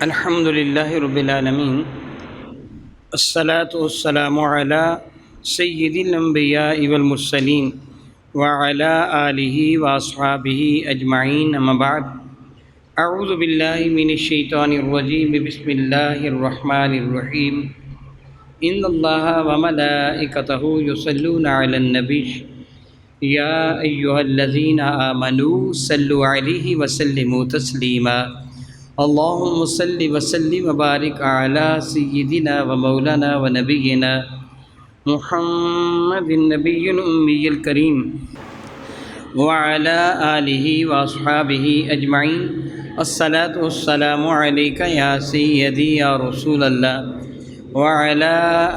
الحمد للہ رب العالمین الصلاة والسلام علی سید الانبیاء والمرسلین وعلی آلہ واصحابہ اجمعین اما بعد اعوذ باللہ من الشیطان الرجیم بسم اللہ الرحمن الرحیم ان اللہ وملائکتہ یصلون علی النبی یا ایہا الذین آمنوا صلوا علیہ وسلموا تسلیما اللہم صلی وسلم وبارک علی سیدنا و مولانا و نبینا محمد النبی الامی الکریم وعلی آلہ واصحابہ اجمعین الصلاة والسلام علیک یا سیدی یا رسول اللہ وعلی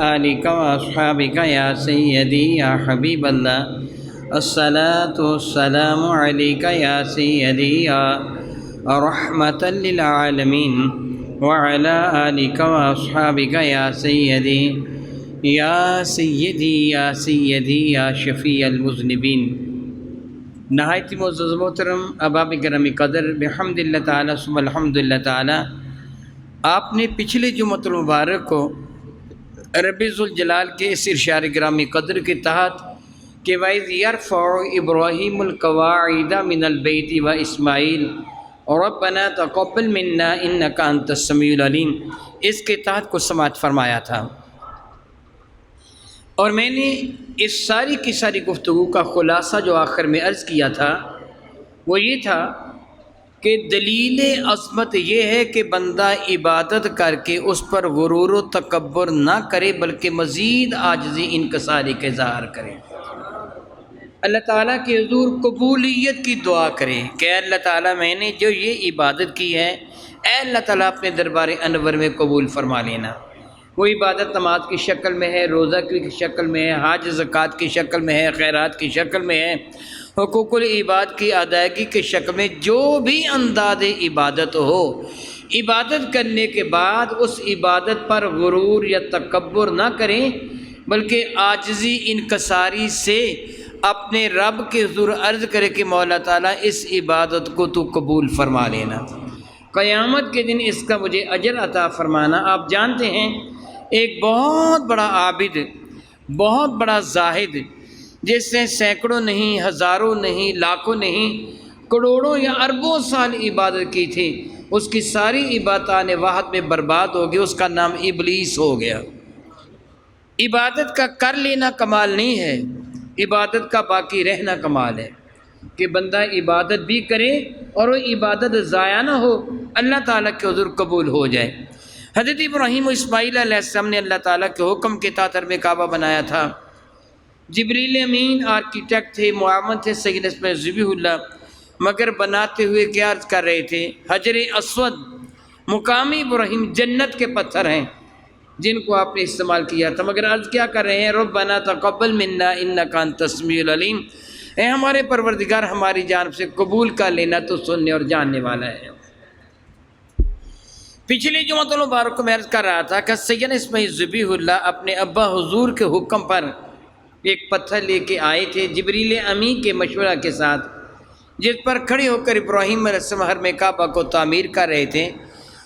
آلک واصحابک یا سیدی یا حبیب اللہ الصلاة والسلام علیک یا سیدی یا رحمۃ للعالمین وعلی آلک واصحابک یا سیدی یا سیدی یا سیدی یا شفیع المذنبین۔ نہایت معزز محترم احباب کرام قدر، بحمد اللہ تعالیٰ ثم الحمد للہ تعالیٰ، آپ نے پچھلے جمعۃ المبارک کو رب ذوالجلال کے اس ارشاد گرامی قدر کے تحت کہ وَإِذْ يَرْفَعُ إِبْرَاهِيمُ الْقَوَاعِدَ مِنَ الْبَيْتِ وَإِسْمَاعِيلُ رَبَّنَا تَقَبَّلْ مِنَّا إِنَّكَ أَنْتَ السَّمِيعُ الْعَلِيمُ، اس کے تحت کو سماعت فرمایا تھا۔ اور میں نے اس ساری کی ساری گفتگو کا خلاصہ جو آخر میں عرض کیا تھا وہ یہ تھا کہ دلیل عظمت یہ ہے کہ بندہ عبادت کر کے اس پر غرور و تکبر نہ کرے بلکہ مزید عاجزی انکساری کے اظہار کرے، اللہ تعالیٰ کے حضور قبولیت کی دعا کرے کہ اے اللہ تعالیٰ میں نے جو یہ عبادت کی ہے اے اللہ تعالیٰ اپنے دربار انور میں قبول فرما لینا۔ وہ عبادت نماز کی شکل میں ہے، روزہ کی شکل میں ہے، حج زکوٰۃ کی شکل میں ہے، خیرات کی شکل میں ہے، حقوق العباد کی ادائیگی کی شکل میں، جو بھی انداز عبادت ہو، عبادت کرنے کے بعد اس عبادت پر غرور یا تکبر نہ کریں بلکہ عاجزی انکساری سے اپنے رب کے حضور عرض کرے کہ مولا تعالیٰ اس عبادت کو تو قبول فرما لینا، قیامت کے دن اس کا مجھے اجر عطا فرمانا۔ آپ جانتے ہیں ایک بہت بڑا عابد، بہت بڑا زاہد، جس نے سینکڑوں نہیں، ہزاروں نہیں، لاکھوں نہیں، کروڑوں یا اربوں سال عبادت کی تھی، اس کی ساری عبادتیں واحد میں برباد ہو گئی، اس کا نام ابلیس ہو گیا۔ عبادت کا کر لینا کمال نہیں ہے، عبادت کا باقی رہنا کمال ہے کہ بندہ عبادت بھی کرے اور وہ عبادت ضائع نہ ہو، اللہ تعالیٰ کے حضور قبول ہو جائے۔ حضرت ابراہیم و اسماعیل علیہ السلام نے اللہ تعالیٰ کے حکم کے تحت حرم کعبہ بنایا تھا۔ جبریل امین آرکیٹیکٹ تھے، معاون تھے سیدنا اسماعیل ذبیح اللہ، مگر بناتے ہوئے کیا عرض کر رہے تھے؟ حجر اسود مقامی ابراہیم جنت کے پتھر ہیں جن کو آپ نے استعمال کیا تھا، مگر عرض کیا کر رہے ہیں؟ ربنا تقبل منا انک انت السمیع العلیم، اے ہمارے پروردگار ہماری جانب سے قبول کر لینا، تو سننے اور جاننے والا ہے۔ پچھلی جمعۃ المبارک کو میں عرض کر رہا تھا کہ سیدنا اسماعیل ذبیح اللہ اپنے ابا حضور کے حکم پر ایک پتھر لے کے آئے تھے جبریل امین کے مشورہ کے ساتھ، جس پر کھڑے ہو کر ابراہیم علیہ السلام حرم کعبہ کو تعمیر کر رہے تھے،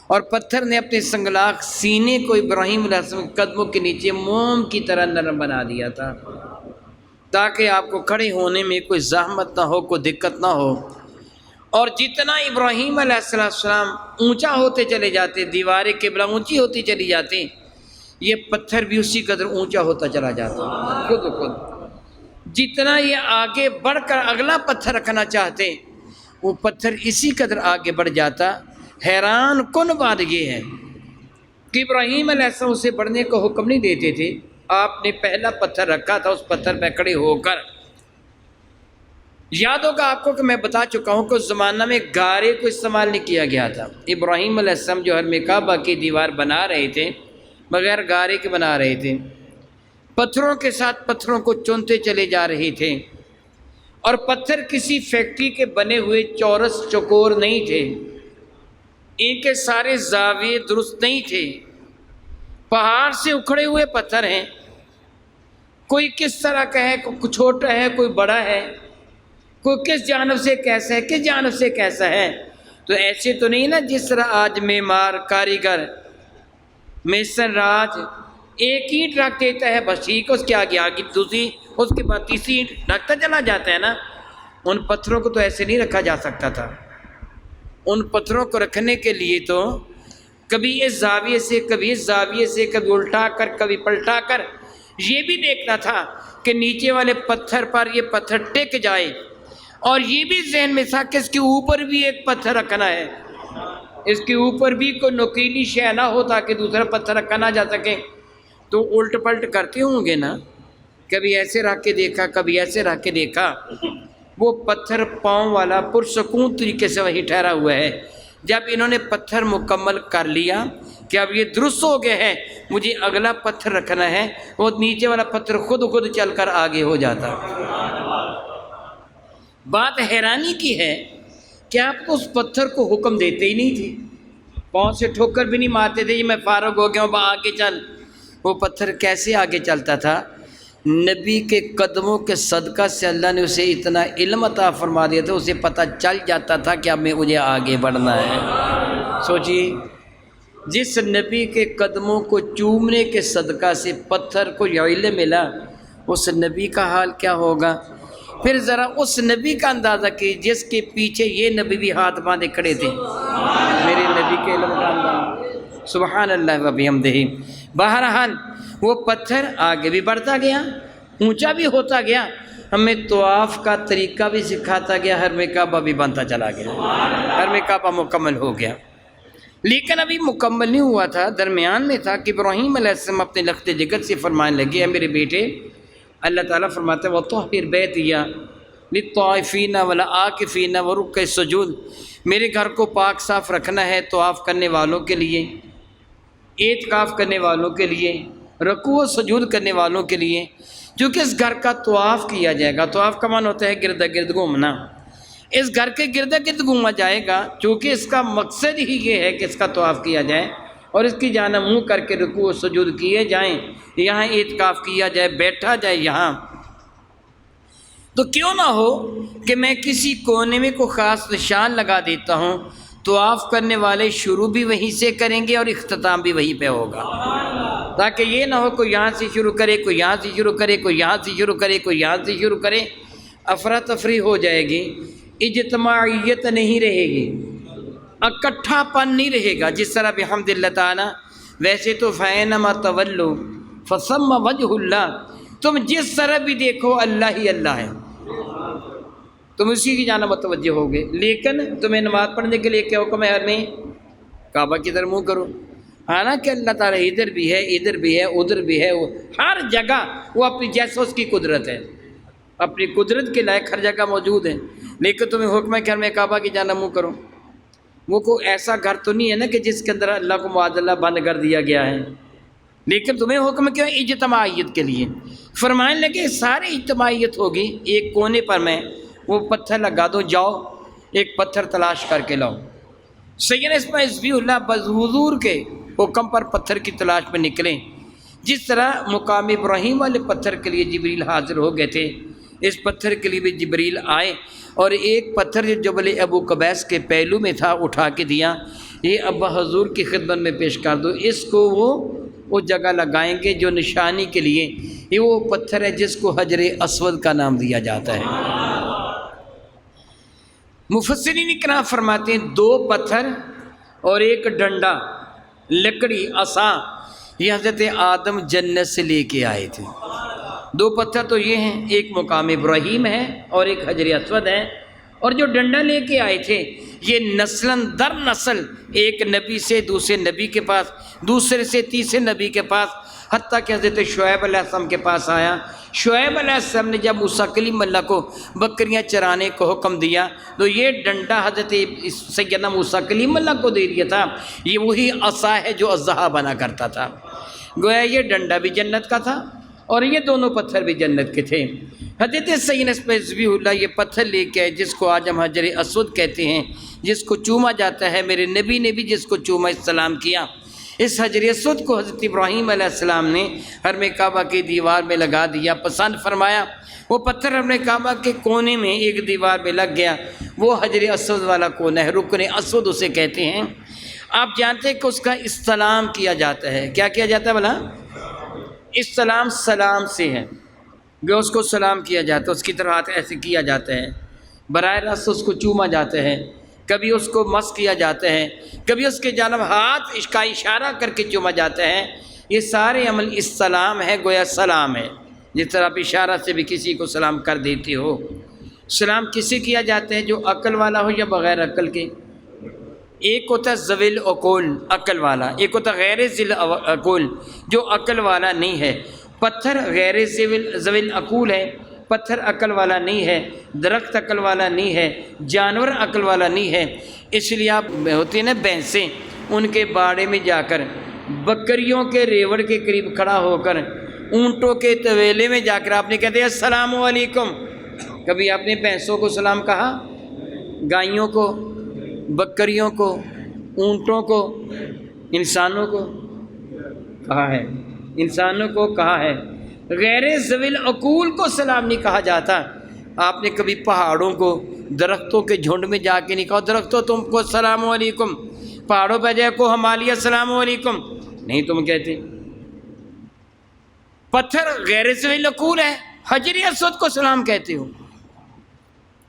اور پتھر نے اپنے سنگلاخ سینے کو ابراہیم علیہ السلام کے قدموں کے نیچے موم کی طرح نرم بنا دیا تھا تاکہ آپ کو کھڑے ہونے میں کوئی زحمت نہ ہو، کوئی دقت نہ ہو۔ اور جتنا ابراہیم علیہ السلام اونچا ہوتے چلے جاتے، دیوار قبلہ اونچی ہوتی چلی جاتی، یہ پتھر بھی اسی قدر اونچا ہوتا چلا جاتا خود۔ جتنا یہ آگے بڑھ کر اگلا پتھر رکھنا چاہتے وہ پتھر اسی قدر آگے بڑھ جاتا۔ حیران کن بات یہ ہے کہ ابراہیم علیہ السلام اسے بڑھنے کا حکم نہیں دیتے تھے، آپ نے پہلا پتھر رکھا تھا، اس پتھر پہ کھڑے ہو کر، یاد ہوگا آپ کو کہ میں بتا چکا ہوں کہ اس زمانہ میں گارے کو استعمال نہیں کیا گیا تھا۔ ابراہیم علیہ السلام جو حرم کعبہ کی دیوار بنا رہے تھے بغیر گارے کے بنا رہے تھے، پتھروں کے ساتھ پتھروں کو چنتے چلے جا رہے تھے، اور پتھر کسی فیکٹری کے بنے ہوئے چورس چکور نہیں تھے، ان کے سارے زاویے درست نہیں تھے، پہاڑ سے اکھڑے ہوئے پتھر ہیں، کوئی کس طرح کا ہے، کوئی چھوٹا ہے، کوئی بڑا ہے، کوئی کس جانب سے کیسا ہے، کس جانب سے کیسا ہے، تو ایسے تو نہیں نا جس طرح آج معمار، کاریگر، میسن راج ایک اینٹ رکھ دیتا ہے بس ٹھیک ہے، اس کے آگے آگے دوسری، اس کے بعد تیسری اینٹ رکھتا چلا جاتا ہے نا۔ ان پتھروں کو تو ایسے نہیں رکھا جا سکتا تھا۔ ان پتھروں کو رکھنے کے لیے تو کبھی اس زاویے سے، کبھی اس زاویے سے، کبھی الٹا کر، کبھی پلٹا کر یہ بھی دیکھنا تھا کہ نیچے والے پتھر پر یہ پتھر ٹک جائے، اور یہ بھی ذہن میں تھا کہ اس کے اوپر بھی ایک پتھر رکھنا ہے، اس کے اوپر بھی کوئی نوکیلی شے نہ ہو تاکہ دوسرا پتھر رکھا نہ جا سکے۔ تو الٹ پلٹ کرتے ہوں گے نا، کبھی ایسے رکھ کے دیکھا، کبھی ایسے رکھ کے دیکھا۔ وہ پتھر پاؤں والا پرسکون طریقے سے وہی ٹھہرا ہوا ہے۔ جب انہوں نے پتھر مکمل کر لیا کہ اب یہ درست ہو گیا ہے، مجھے اگلا پتھر رکھنا ہے، وہ نیچے والا پتھر خود چل کر آگے ہو جاتا۔ بات حیرانی کی ہے کہ آپ کو اس پتھر کو حکم دیتے ہی نہیں تھے، پاؤں سے ٹھوکر بھی نہیں مارتے تھے، یہ میں فارغ ہو گیا ہوں آگے چل۔ وہ پتھر کیسے آگے چلتا تھا؟ نبی کے قدموں کے صدقہ سے اللہ نے اسے اتنا علم عطا فرما دیا تھا، اسے پتہ چل جاتا تھا کہ اب مجھے آگے بڑھنا ہے۔ سوچئے جس نبی کے قدموں کو چومنے کے صدقہ سے پتھر کو یہ علم ملا، اس نبی کا حال کیا ہوگا؟ پھر ذرا اس نبی کا اندازہ کی جس کے پیچھے یہ نبی بھی ہاتھ باندھے کھڑے تھے، میرے نبی کے علم کا اندازہ، سبحان اللہ و بحمدہ۔ بہرحال وہ پتھر آگے بھی بڑھتا گیا، اونچا بھی ہوتا گیا، ہمیں طواف کا طریقہ بھی سکھاتا گیا، حرم کعبہ بھی بنتا چلا گیا، حرم کعبہ مکمل ہو گیا۔ لیکن ابھی مکمل نہیں ہوا تھا، درمیان میں تھا کہ ابراہیم علیہ السلام اپنے لخت جگر سے فرمانے لگے، اے میرے بیٹے، اللہ تعالیٰ فرماتا ہے وَطَهِّرْ بَيْتِيَ لِلطَّائِفِينَ وَالْعَاكِفِينَ وَرُكَّعِ السُّجُودِ، میرے گھر کو پاک صاف رکھنا ہے طواف کرنے والوں کے لیے، اعتکاف کرنے والوں کے لیے، رکوع و سجود کرنے والوں کے لیے، جو کہ اس گھر کا طواف کیا جائے گا۔ طواف کا معنی ہوتا ہے گرد گرد گھومنا۔ اس گھر کے گرد گرد گھوما جائے گا، چونکہ اس کا مقصد ہی یہ ہے کہ اس کا طواف کیا جائے اور اس کی جانب منہ کر کے رکوع و سجود کیے جائیں، یہاں اعتکاف کیا جائے، بیٹھا جائے یہاں۔ تو کیوں نہ ہو کہ میں کسی کونے میں کوئی خاص نشان لگا دیتا ہوں، طواف کرنے والے شروع بھی وہیں سے کریں گے اور اختتام بھی وہیں پہ ہوگا، تاکہ یہ نہ ہو کوئی یہاں سے شروع کرے، کوئی یہاں سے شروع کرے، کوئی یہاں سے شروع کرے، کوئی یہاں سے شروع کرے، افراتفری ہو جائے گی، اجتماعیت نہیں رہے گی، اکٹھا پن نہیں رہے گا۔ جس طرح بحمد اللہ تعالیٰ، ویسے تو فَإِنَّمَا تَوَلُّوا فَثَمَّ وَجْهُ اللَّهِ، تم جس طرح بھی دیکھو اللہ ہی اللہ ہے، تم اسی کی جانب متوجہ ہوگے۔ لیکن تمہیں نماز پڑھنے کے لیے کیا حکم ہے؟ ہر میں کعبہ کی طرف منہ کرو، حالانکہ اللہ تعالیٰ ادھر بھی ہے، ادھر بھی ہے، ادھر بھی ہے، ہر جگہ وہ اپنی جیسا اس کی قدرت ہے، اپنی قدرت کے لائق ہر جگہ موجود ہے، لیکن تمہیں حکم ہے کہ ہر میں کعبہ کی جانب منہ کرو۔ وہ کوئی ایسا گھر تو نہیں ہے نا کہ جس کے اندر اللہ کو معاذ اللہ بند کر دیا گیا ہے، لیکن تمہیں حکم کیوں؟ اجتماعیت کے لیے۔ فرمانے لگے سارے اجتماعیت ہوگی، ایک کونے پر میں وہ پتھر لگا دو، جاؤ ایک پتھر تلاش کر کے لاؤ۔ سیدنا اسماعیل ذبیح اللہ حضور کے حکم پر پتھر کی تلاش میں نکلیں، جس طرح مقام ابراہیم والے پتھر کے لیے جبریل حاضر ہو گئے تھے، اس پتھر کے لیے بھی جبریل آئے، اور ایک پتھر جو جبل ابو قبیس کے پہلو میں تھا اٹھا کے دیا، یہ ابا حضور کی خدمت میں پیش کر دو، اس کو وہ جگہ لگائیں گے جو نشانی کے لیے، یہ وہ پتھر ہے جس کو حجر اسود کا نام دیا جاتا ہے۔ مفسرین اکرام فرماتے ہیں دو پتھر اور ایک ڈنڈا، لکڑی، عصا، یہ حضرت آدم جنت سے لے کے آئے تھے۔ دو پتھر تو یہ ہیں، ایک مقام ابراہیم ہے اور ایک حجر اسود ہے، اور جو ڈنڈا لے کے آئے تھے یہ نسلاً در نسل ایک نبی سے دوسرے نبی کے پاس، دوسرے سے تیسرے نبی کے پاس، حتیٰ کہ حضرت شعیب علیہ السلام کے پاس آیا۔ شعیب علیہ السلام نے جب موسیٰ کلیم اللہ کو بکریاں چرانے کو حکم دیا تو یہ ڈنڈا حضرت سیدنا موسیٰ کلیم اللہ کو دے دیا تھا، یہ وہی عصا ہے جو اژدہا بنا کرتا تھا۔ گویا یہ ڈنڈا بھی جنت کا تھا اور یہ دونوں پتھر بھی جنت کے تھے۔ حضرت سیدنا اسماعیل ذبیح اللہ یہ پتھر لے کے آئے جس کو آج ہم حجر اسود کہتے ہیں، جس کو چوما جاتا ہے، میرے نبی نے بھی جس کو چوما، سلام کیا۔ اس حجر اسود کو حضرت ابراہیم علیہ السلام نے حرم کعبہ کی دیوار میں لگا دیا، پسند فرمایا۔ وہ پتھر حرم کعبہ کے کونے میں ایک دیوار میں لگ گیا، وہ حجر اسود والا کونا ہے، رکن اسود اسے کہتے ہیں۔ آپ جانتے ہیں کہ اس کا استلام کیا جاتا ہے، کیا کیا جاتا ہے بھلا؟ استلام سلام سے ہے کہ اس کو سلام کیا جاتا ہے، اس کی طرح ہاتھ ایسے کیا جاتا ہے، براہ راست اس کو چوما جاتا ہے، کبھی اس کو مس کیا جاتا ہے، کبھی اس کے جانب ہاتھ کا اشارہ کر کے چوما جاتا ہے۔ یہ سارے عمل استلام ہے، گویا سلام ہے، جس طرح آپ اشارہ سے بھی کسی کو سلام کر دیتے ہو۔ سلام کسے کیا جاتا ہے؟ جو عقل والا ہو یا بغیر عقل کے۔ ایک ہوتا ہے ذوی العقول عقل والا، ایک ہوتا ہے غیر ذی العقول جو عقل والا نہیں ہے۔ پتھر غیر ذوی العقول ہے، پتھر عقل والا نہیں ہے، درخت عقل والا نہیں ہے، جانور عقل والا نہیں ہے۔ اس لیے آپ ہوتی ہیں نا بھینسیں، ان کے باڑے میں جا کر، بکریوں کے ریوڑ کے قریب کھڑا ہو کر، اونٹوں کے طویلے میں جا کر آپ نے کہتے ہیں السلام علیکم۔ کبھی آپ نے بھینسوں کو سلام کہا؟ گائیوں کو، بکریوں کو، اونٹوں کو، انسانوں کو کہا ہے، انسانوں کو کہا ہے۔ غیر ذوی العقول کو سلام نہیں کہا جاتا۔ آپ نے کبھی پہاڑوں کو، درختوں کے جھنڈ میں جا کے نہیں کہا درختوں تم کو السلام علیکم، پہاڑوں پہ جا کو ہمالیہ السلام علیکم، نہیں تم کہتے۔ پتھر غیر ذوی العقول ہے، حجر اسود کو سلام کہتے ہو،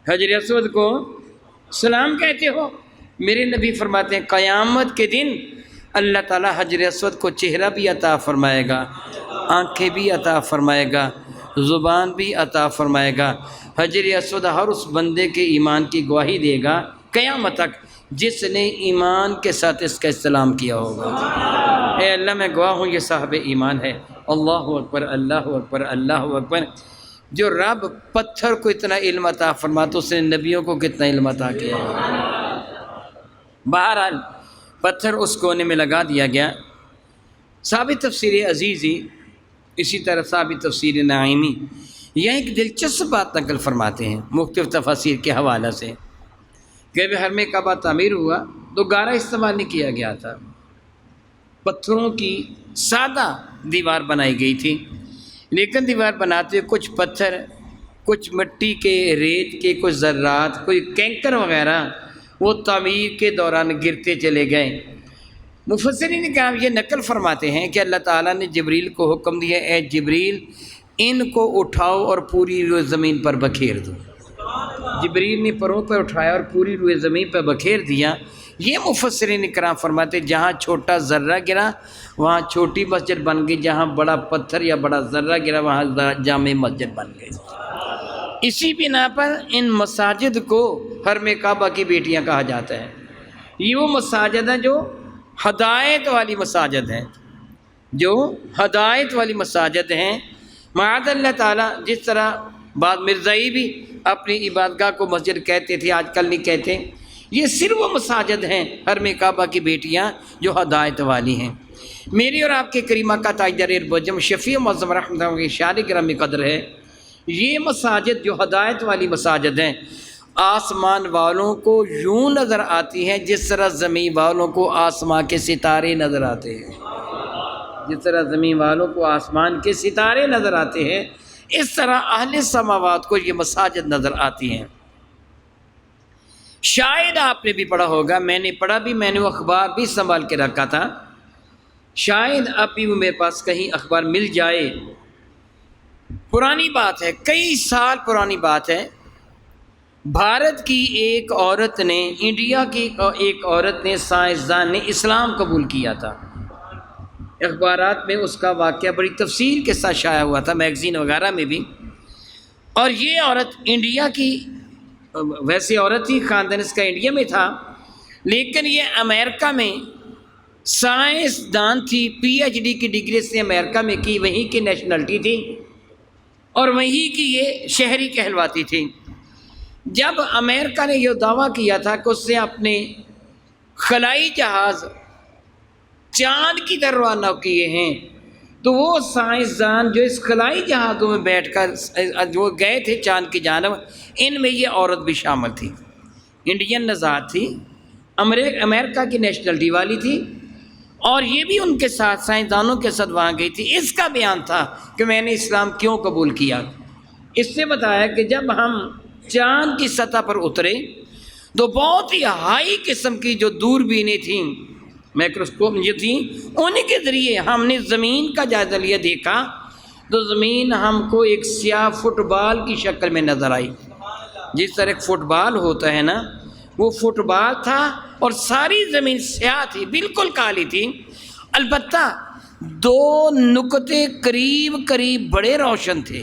حجر اسود کو سلام کہتے ہو۔ میرے نبی فرماتے ہیں قیامت کے دن اللہ تعالیٰ حجر اسود کو چہرہ بھی عطا فرمائے گا، آنکھیں بھی عطا فرمائے گا، زبان بھی عطا فرمائے گا۔ حجر اسود ہر اس بندے کے ایمان کی گواہی دے گا قیامت تک جس نے ایمان کے ساتھ اس کا استلام کیا ہوگا۔ اے اللہ میں گواہ ہوں یہ صاحب ایمان ہے۔ اللہ اکبر، اللہ اکبر، اللہ اکبر۔ جو رب پتھر کو اتنا علم عطا فرماتا اس نے نبیوں کو کتنا علم عطا کیا ہوگا۔ بہرحال پتھر اس کونے میں لگا دیا گیا۔ ثابت تفسیر عزیزی، اسی طرح ثابت تفسیر نعیمی یہ ایک دلچسپ بات نقل فرماتے ہیں مختلف تفاسیر کے حوالہ سے کہ جب حرم کعبہ تعمیر ہوا تو گارا استعمال نہیں کیا گیا تھا، پتھروں کی سادہ دیوار بنائی گئی تھی، لیکن دیوار بناتے ہوئے کچھ پتھر، کچھ مٹی کے، ریت کے کچھ ذرات، کوئی کینکر وغیرہ وہ تعمیر کے دوران گرتے چلے گئے۔ مفسرین کرام یہ نقل فرماتے ہیں کہ اللہ تعالیٰ نے جبریل کو حکم دیا اے جبریل ان کو اٹھاؤ اور پوری روئے زمین پر بکھیر دو۔ جبریل نے پروں پر اٹھایا اور پوری روئے زمین پر بکھیر دیا۔ یہ مفسرین کرام فرماتے جہاں چھوٹا ذرہ گرا وہاں چھوٹی مسجد بن گئی، جہاں بڑا پتھر یا بڑا ذرہ گرا وہاں جامع مسجد بن گئی۔ اسی بنا پر ان مساجد کو حرم کعبہ کی بیٹیاں کہا جاتا ہے۔ یہ وہ مساجد ہیں جو ہدایت والی مساجد ہیں، جو ہدایت والی مساجد ہیں۔ معاذ اللہ تعالیٰ جس طرح بعض مرزائی بھی اپنی عبادگاہ کو مسجد کہتے تھے، آج کل نہیں کہتے۔ یہ صرف وہ مساجد ہیں حرم کعبہ کی بیٹیاں جو ہدایت والی ہیں۔ میری اور آپ کے کریمہ کا تاجدار بجم شفیع معظم رحمۃ اللہ کی شان گرامی قدر ہے، یہ مساجد جو ہدایت والی مساجد ہیں آسمان والوں کو یوں نظر آتی ہیں جس طرح زمین والوں کو آسمان کے ستارے نظر آتے ہیں، جس طرح زمین والوں کو آسمان کے ستارے نظر آتے ہیں اس طرح اہل سماوات کو یہ مساجد نظر آتی ہیں۔ شاید آپ نے بھی پڑھا ہوگا، میں نے پڑھا بھی، میں نے وہ اخبار بھی سنبھال کے رکھا تھا، شاید اب بھی وہ میرے پاس کہیں اخبار مل جائے۔ پرانی بات ہے، کئی سال پرانی بات ہے۔ بھارت کی ایک عورت نے، انڈیا کی ایک عورت نے، سائنسدان نے اسلام قبول کیا تھا۔ اخبارات میں اس کا واقعہ بڑی تفصیل کے ساتھ شائع ہوا تھا، میگزین وغیرہ میں بھی۔ اور یہ عورت انڈیا کی، ویسے عورت ہی، خاندان اس کا انڈیا میں تھا، لیکن یہ امریکہ میں سائنسدان تھی، پی ایچ ڈی کی ڈگری اس نے امریکہ میں کی، وہیں کی نیشنلٹی تھی اور وہیں کی یہ شہری کہلواتی تھی۔ جب امریکہ نے یہ دعویٰ کیا تھا کہ اس نے اپنے خلائی جہاز چاند کی طرف روانہ کیے ہیں، تو وہ سائنسدان جو اس خلائی جہازوں میں بیٹھ کر جو گئے تھے چاند کی جانب، ان میں یہ عورت بھی شامل تھی، انڈین نژاد تھی، امریکہ کی نیشنلٹی والی تھی، اور یہ بھی ان کے ساتھ سائنسدانوں کے ساتھ وہاں گئی تھی، اس کا بیان تھا کہ میں نے اسلام کیوں قبول کیا۔ اس سے بتایا کہ جب ہم چاند کی سطح پر اترے تو بہت ہی ہائی قسم کی جو دوربینیں تھیں، مائکروسکوپ جو تھیں، انہیں کے ذریعے ہم نے زمین کا جائزہ لیا، دیکھا تو زمین ہم کو ایک سیاہ فٹ بال کی شکل میں نظر آئی۔ جس طرح ایک فٹ بال ہوتا ہے نا، وہ فٹ بال تھا اور ساری زمین سیاہ تھی، بالکل کالی تھی، البتہ دو نقطے قریب قریب بڑے روشن تھے،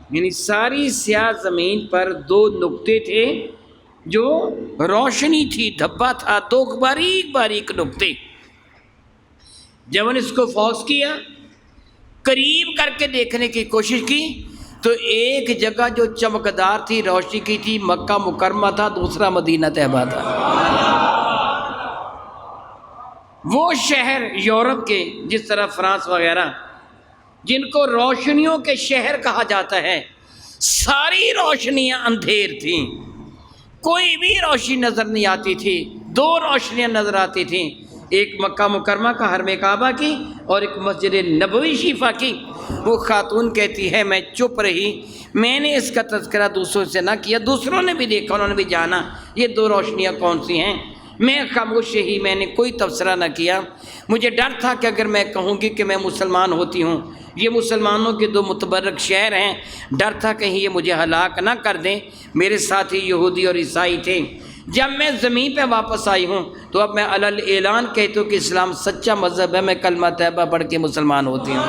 یعنی ساری سیاہ زمین پر دو نقطے تھے جو روشنی تھی، دھبا تھا، دو باریک باریک نقطے۔ جب انہوں نے اس کو فوکس کیا، قریب کر کے دیکھنے کی کوشش کی، تو ایک جگہ جو چمکدار تھی، روشنی کی تھی، مکہ مکرمہ تھا، دوسرا مدینہ طیبہ تھا۔ وہ شہر یورپ کے جس طرح فرانس وغیرہ، جن کو روشنیوں کے شہر کہا جاتا ہے، ساری روشنیاں اندھیر تھیں، کوئی بھی روشنی نظر نہیں آتی تھی، دو روشنیاں نظر آتی تھیں، ایک مکہ مکرمہ کا حرم کعبہ کی اور ایک مسجد نبوی شریفہ کی۔ وہ خاتون کہتی ہے میں چپ رہی، میں نے اس کا تذکرہ دوسروں سے نہ کیا، دوسروں نے بھی دیکھا، انہوں نے بھی جانا یہ دو روشنیاں کون سی ہیں، میں خاموش رہی، میں نے کوئی تبصرہ نہ کیا۔ مجھے ڈر تھا کہ اگر میں کہوں گی کہ میں مسلمان ہوتی ہوں، یہ مسلمانوں کے دو متبرک شہر ہیں، ڈر تھا کہیں یہ مجھے ہلاک نہ کر دیں۔ میرے ساتھی یہودی اور عیسائی تھے۔ جب میں زمین پہ واپس آئی ہوں تو اب میں علل اعلان کہتی ہوں کہ اسلام سچا مذہب ہے، میں کلمہ طیبہ پڑھ کے مسلمان ہوتی ہوں۔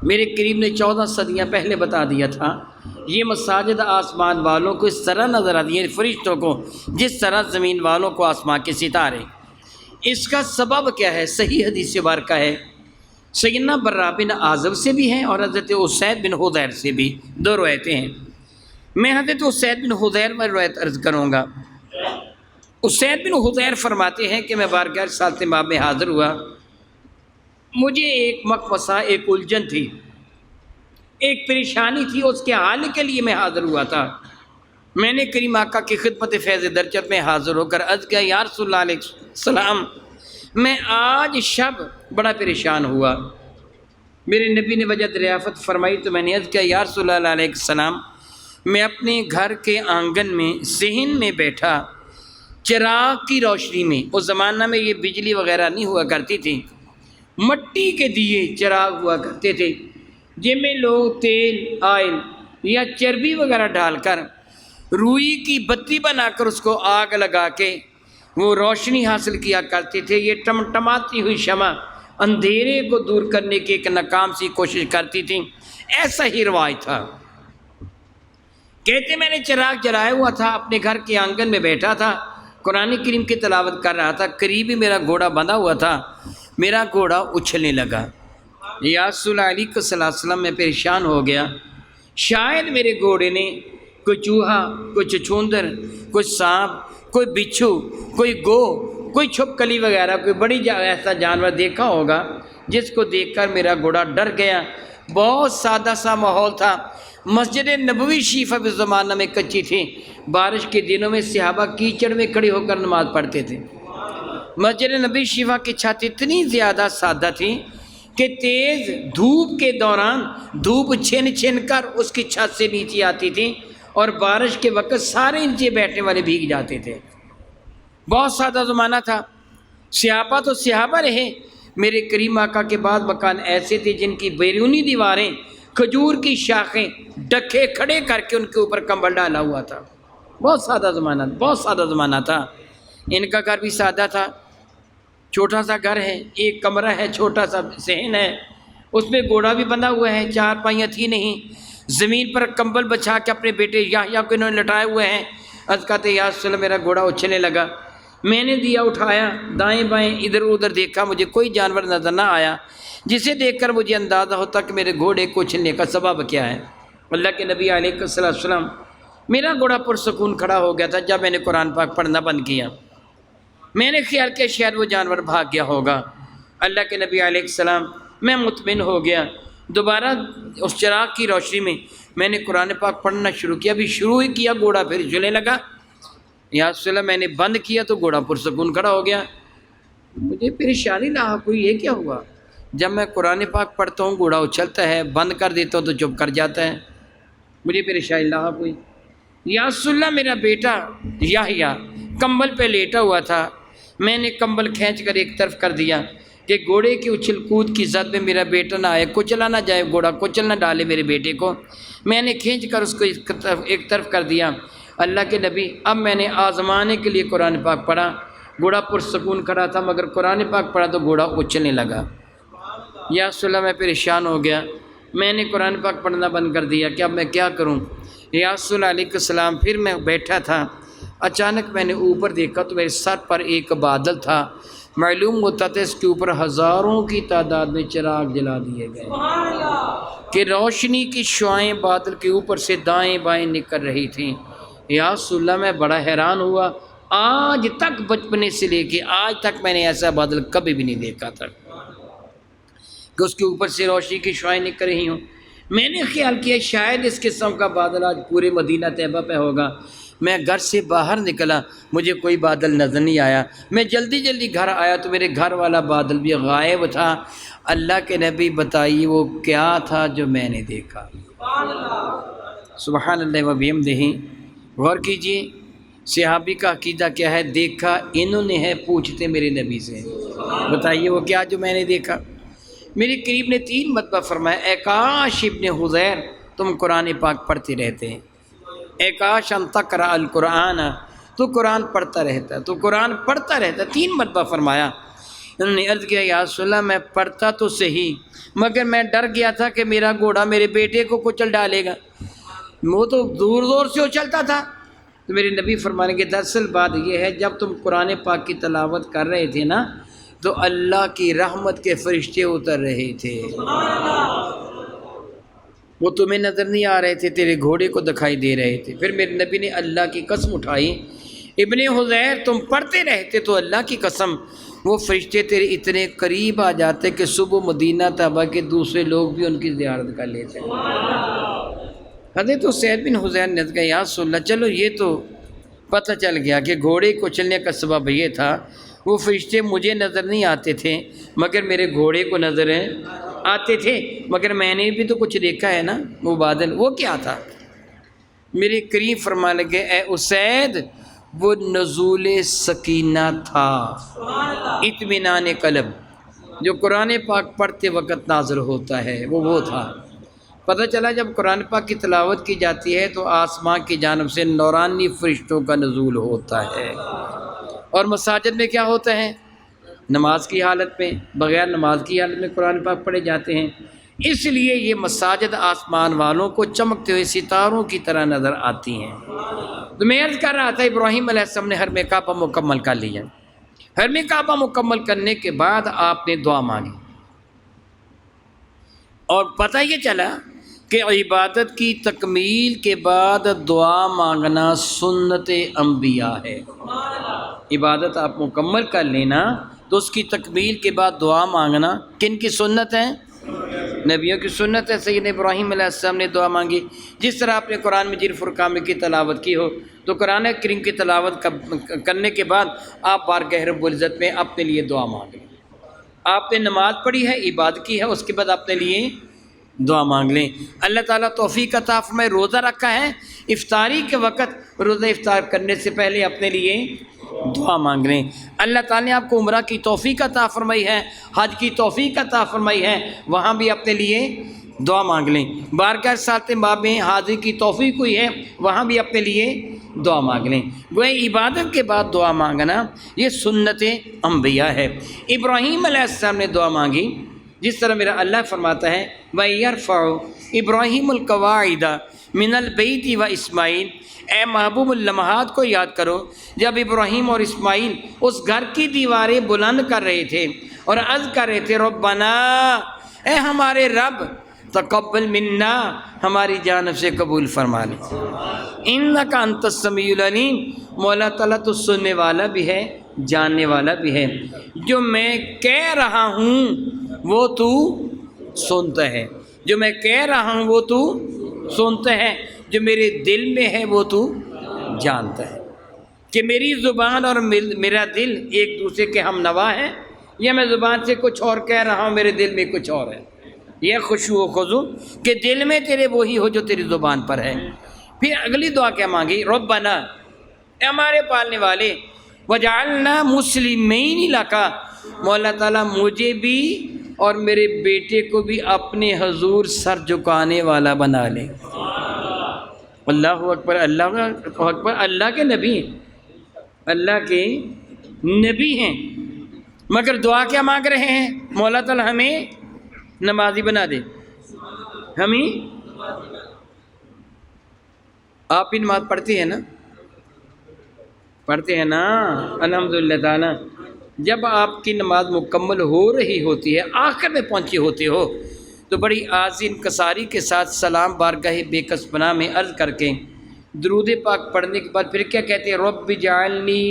میرے قریب نے 14 صدیاں پہلے بتا دیا تھا، یہ مساجد آسمان والوں کو اس طرح نظر آتی ہیں، فرشتوں کو، جس طرح زمین والوں کو آسمان کے ستارے۔ اس کا سبب کیا ہے؟ صحیح حدیث مبارکہ ہے، سیدنا برا بن عازب سے بھی ہیں اور حضرت اسید بن حضیر سے بھی، دو روایتیں ہیں۔ میں حضرت اسید بن حضیر میں روایت عرض کروں گا۔ اسید بن حضیر فرماتے ہیں کہ میں بارگاہ رسالت مآب میں حاضر ہوا، مجھے ایک مقمصہ، ایک الجھن تھی، ایک پریشانی تھی، اس کے حل کے لیے میں حاضر ہوا تھا۔ میں نے کریم آقا کی خدمت فیض درجت میں حاضر ہو کر عرض کیا یا رسول اللہ علیہ السلام، میں آج شب بڑا پریشان ہوا۔ میرے نبی نے وجہ دریافت فرمائی تو میں نے عرض کیا یا رسول اللہ علیہ السلام، میں اپنے گھر کے آنگن میں صحن میں بیٹھا، چراغ کی روشنی میں، اس زمانہ میں یہ بجلی وغیرہ نہیں ہوا کرتی تھی، مٹی کے دیے چراغ ہوا کرتے تھے، جن میں لوگ تیل، آئل یا چربی وغیرہ ڈال کر روئی کی بتی بنا کر اس کو آگ لگا کے وہ روشنی حاصل کیا کرتے تھے۔ یہ ٹمٹماتی ہوئی شمع اندھیرے کو دور کرنے کی ایک ناکام سی کوشش کرتی تھی، ایسا ہی رواج تھا۔ کہتے میں نے چراغ جلایا ہوا تھا، اپنے گھر کے آنگن میں بیٹھا تھا، قرآن کریم کی تلاوت کر رہا تھا، قریب ہی میرا گھوڑا بندھا ہوا تھا، میرا گھوڑا اچھلنے لگا۔ یا رسول اللہ علیہ وسلم میں پریشان ہو گیا، شاید میرے گھوڑے نے کوئی چوہا، کوئی چچھوندر، کوئی سانپ، کوئی بچھو، کوئی گو، کوئی چھپکلی وغیرہ، کوئی بڑی ایسا جانور دیکھا ہوگا جس کو دیکھ کر میرا گھوڑا ڈر گیا۔ بہت سادہ سا ماحول تھا، مسجد نبوی شریفہ اس زمانہ میں کچی تھی، بارش کے دنوں میں صحابہ کیچڑ میں کھڑے ہو کر نماز پڑھتے تھے۔ مسجد نبوی شریفہ کی چھت اتنی زیادہ سادہ تھی کہ تیز دھوپ کے دوران دھوپ چھن چھن کر اس کی چھت سے نیچے آتی تھی اور بارش کے وقت سارے نیچے بیٹھنے والے بھیگ جاتے تھے۔ بہت سادہ زمانہ تھا، صحابہ تو صحابہ رہے، میرے کریم آقا کے بعد مکان ایسے تھے جن کی بیرونی دیواریں کھجور کی شاخیں ڈکے کھڑے کر کے ان کے اوپر کمبل ڈالا ہوا تھا۔ بہت سادہ زمانہ، بہت سادہ زمانہ تھا۔ ان کا گھر بھی سادہ تھا، چھوٹا سا گھر ہے، ایک کمرہ ہے، چھوٹا سا صحن ہے، اس میں گھوڑا بھی بندھا ہوا ہے، چار پائیاں تھی نہیں، زمین پر کمبل بچھا کے اپنے بیٹے یحییٰ کو انہوں نے لٹائے ہوئے ہیں۔ عرض کہتے یا رسول اللہ میرا گھوڑا اچھلنے لگا، میں نے دیا اٹھایا، دائیں بائیں ادھر ادھر دیکھا، مجھے کوئی جانور نظر نہ آیا جسے دیکھ کر مجھے اندازہ ہوتا کہ میرے گھوڑے کو اچھلنے کا سبب کیا ہے۔ اللہ کے نبی علیہ السلام، میرا گھوڑا پرسکون کھڑا ہو گیا تھا۔ جب میں نے قرآن پاک پڑھنا بند کیا، میں نے خیال کیا شاید وہ جانور بھاگ گیا ہوگا۔ اللہ کے نبی علیہ السلام، میں مطمئن ہو گیا، دوبارہ اس چراغ کی روشنی میں میں نے قرآن پاک پڑھنا شروع کیا، ابھی شروع ہی کیا گھوڑا پھر جلنے لگا۔ یا رسول اللہ میں نے بند کیا تو گھوڑا پرسکون کھڑا ہو گیا۔ مجھے پریشانی لاحق ہوئی، یہ کیا ہوا؟ جب میں قرآن پاک پڑھتا ہوں گھوڑا اچھلتا ہے، بند کر دیتا ہوں تو چپ کر جاتا ہے، مجھے پریشانی لاحق ہوئی۔ یا رسول اللہ میرا بیٹا یحییٰ کمبل پہ لیٹا ہوا تھا، میں نے کمبل کھینچ کر ایک طرف کر دیا کہ گھوڑے کی اچھل کود کی زد میں میرا بیٹا نہ آئے، کچلا نہ جائے، گھوڑا کچل نہ ڈالے میرے بیٹے کو۔ میں نے کھینچ کر اس کو ایک طرف کر دیا۔ اللہ کے نبی، اب میں نے آزمانے کے لیے قرآن پاک پڑھا، گھوڑا پرسکون کھڑا تھا مگر قرآن پاک پڑھا تو گھوڑا اچھلنے لگا۔ یا رسول اللہ میں پریشان ہو گیا، میں نے قرآن پاک پڑھنا بند کر دیا کہ اب میں کیا کروں؟ یا رسول اللہ علیہ السلام، پھر میں بیٹھا تھا، اچانک میں نے اوپر دیکھا تو میرے سر پر ایک بادل تھا، معلوم ہوتا تھا اس کے اوپر ہزاروں کی تعداد میں چراغ جلا دیے گئے کہ روشنی کی شعائیں بادل کے اوپر سے دائیں بائیں نکل رہی تھیں۔ یا رسول اللہ میں بڑا حیران ہوا، آج تک بچپنے سے لے کے آج تک میں نے ایسا بادل کبھی بھی نہیں دیکھا تھا کہ اس کے اوپر سے روشنی کی شعائیں نکل رہی ہوں۔ میں نے خیال کیا شاید اس قسم کا بادل آج پورے مدینہ طیبہ پہ ہوگا۔ میں گھر سے باہر نکلا، مجھے کوئی بادل نظر نہیں آیا۔ میں جلدی جلدی گھر آیا تو میرے گھر والا بادل بھی غائب تھا۔ اللہ کے نبی بتائیے وہ کیا تھا جو میں نے دیکھا؟ سبحان اللہ و بحمدہ۔ غور کیجئے صحابی کا عقیدہ کیا ہے، دیکھا انہوں نے ہے، پوچھتے میرے نبی سے، بتائیے وہ کیا جو میں نے دیکھا؟ میرے قریب نے 3 مرتبہ فرمایا، اے کاش ابن حذیر تم قرآن پاک پڑھتے رہتے ہیں، اے کاش ان تقرأ القرآن، تو قرآن پڑھتا رہتا، تو قرآن پڑھتا رہتا۔ 3 مرتبہ فرمایا۔ انہوں نے عرض کیا یا رسول اللہ میں پڑھتا تو صحیح مگر میں ڈر گیا تھا کہ میرا گھوڑا میرے بیٹے کو کچل ڈالے گا، وہ تو دور دور سے اچھلتا تھا۔ تو میرے نبی فرمانے کے دراصل بات یہ ہے، جب تم قرآن پاک کی تلاوت کر رہے تھے نا تو اللہ کی رحمت کے فرشتے اتر رہے تھے، وہ تمہیں نظر نہیں آ رہے تھے، تیرے گھوڑے کو دکھائی دے رہے تھے۔ پھر میرے نبی نے اللہ کی قسم اٹھائی، ابن حذیر تم پڑھتے رہتے تو اللہ کی قسم وہ فرشتے تیرے اتنے قریب آ جاتے کہ صبح مدینہ طیبہ کے دوسرے لوگ بھی ان کی زیارت کر لیتے۔ حضرت سعید بن حذیر نے کہا یا رسول اللہ چلو یہ تو پتہ چل گیا کہ گھوڑے کو چلنے کا سبب یہ تھا، وہ فرشتے مجھے نظر نہیں آتے تھے مگر میرے گھوڑے کو نظر آتے تھے، مگر میں نے بھی تو کچھ دیکھا ہے نا، وہ بادل وہ کیا تھا؟ میرے قریب فرمانے لگے اے اسید وہ نزول سکینہ تھا، اطمینان قلب جو قرآن پاک پڑھتے وقت نازل ہوتا ہے، وہ تھا۔ پتہ چلا جب قرآن پاک کی تلاوت کی جاتی ہے تو آسمان کی جانب سے نورانی فرشتوں کا نزول ہوتا ہے، اور مساجد میں کیا ہوتا ہے؟ نماز کی حالت میں، بغیر نماز کی حالت میں قرآن پاک پڑھے جاتے ہیں، اس لیے یہ مساجد آسمان والوں کو چمکتے ہوئے ستاروں کی طرح نظر آتی ہیں۔ تو میں عرض کر رہا تھا ابراہیم علیہ السلام نے حرم کعبہ مکمل کر لیا، حرم کعبہ مکمل کرنے کے بعد آپ نے دعا مانگی، اور پتہ یہ چلا کہ عبادت کی تکمیل کے بعد دعا مانگنا سنت انبیاء ہے۔ عبادت آپ مکمل کر لینا تو اس کی تکمیل کے بعد دعا مانگنا کن کی سنت ہے؟ نبیوں کی سنت ہے۔ سیدنا ابراہیم علیہ السلام نے دعا مانگی، جس طرح آپ نے قرآن مجید فرقان کی تلاوت کی ہو تو قرآن کریم کی تلاوت کرنے کے بعد آپ بارگاہ رب العزت میں اپنے لیے دعا مانگ لیں۔ آپ نے نماز پڑھی ہے، عبادت کی ہے، اس کے بعد اپنے لیے دعا مانگ لیں۔ اللہ تعالیٰ توفیق عطا فرمائے، روزہ رکھا ہے، افطاری کے وقت روزہ افطار کرنے سے پہلے اپنے لیے دعا مانگ لیں۔ اللہ تعالیٰ نے آپ کو عمرہ کی توفیق عطا فرمائی ہے، حج کی توفیق عطا فرمائی ہے، وہاں بھی اپنے لیے دعا مانگ لیں۔ بارگاہ سات باب میں حاضری کی توفیق ہوئی ہے، وہاں بھی اپنے لیے دعا مانگ لیں۔ گویا عبادت کے بعد دعا مانگنا یہ سنت انبیاء ہے۔ ابراہیم علیہ السلام نے دعا مانگی، جس طرح میرا اللہ فرماتا ہے وَيَرْفَعُ إِبْرَاهِيمُ الْقَوَاعِدَ مِنَ الْبَيْتِ وَإِسْمَاعِيلَ، اے محبوب اللمحات کو یاد کرو جب ابراہیم اور اسماعیل اس گھر کی دیواریں بلند کر رہے تھے اور عرض کر رہے تھے ربنا، اے ہمارے رب، تقبل منا، ہماری جانب سے قبول فرما لے، انک انت السمیع العلیم، مولا تعالیٰ تو سننے والا بھی ہے، جاننے والا بھی ہے، جو میں کہہ رہا ہوں وہ تو سنتا ہے، جو میں کہہ رہا ہوں وہ تو سنتا ہے، جو میرے دل میں ہے وہ تو جانتا ہے۔ کہ میری زبان اور میرا دل ایک دوسرے کے ہم نوا ہیں، یا میں زبان سے کچھ اور کہہ رہا ہوں میرے دل میں کچھ اور ہے؟ یہ خشوع و خضوع کہ دل میں تیرے وہی ہو جو تیری زبان پر ہے۔ پھر اگلی دعا کیا مانگی؟ ربنا، اے ہمارے پالنے والے، وجعلنا مسلمین لک، مولا تعالیٰ مجھے بھی اور میرے بیٹے کو بھی اپنے حضور سر جھکانے والا بنا لے۔ اللہ اکبر، اللہ اکبر، اللہ کے نبی ہیں، اللہ کے نبی ہیں، مگر دعا کیا مانگ رہے ہیں؟ مولا تعالیٰ ہمیں نمازی بنا دے، ہمیں۔ آپ بھی نماز پڑھتے ہیں نا؟ پڑھتے ہیں نا الحمدللہ تعالیٰ۔ جب آپ کی نماز مکمل ہو رہی ہوتی ہے، آخر میں پہنچے ہوتے ہو، تو بڑی عاجزی انکساری کے ساتھ سلام بارگاہ بے کس پناہ میں عرض کر کے درود پاک پڑھنے کے بعد پھر کیا کہتے ہیں؟ رب اجعلنی،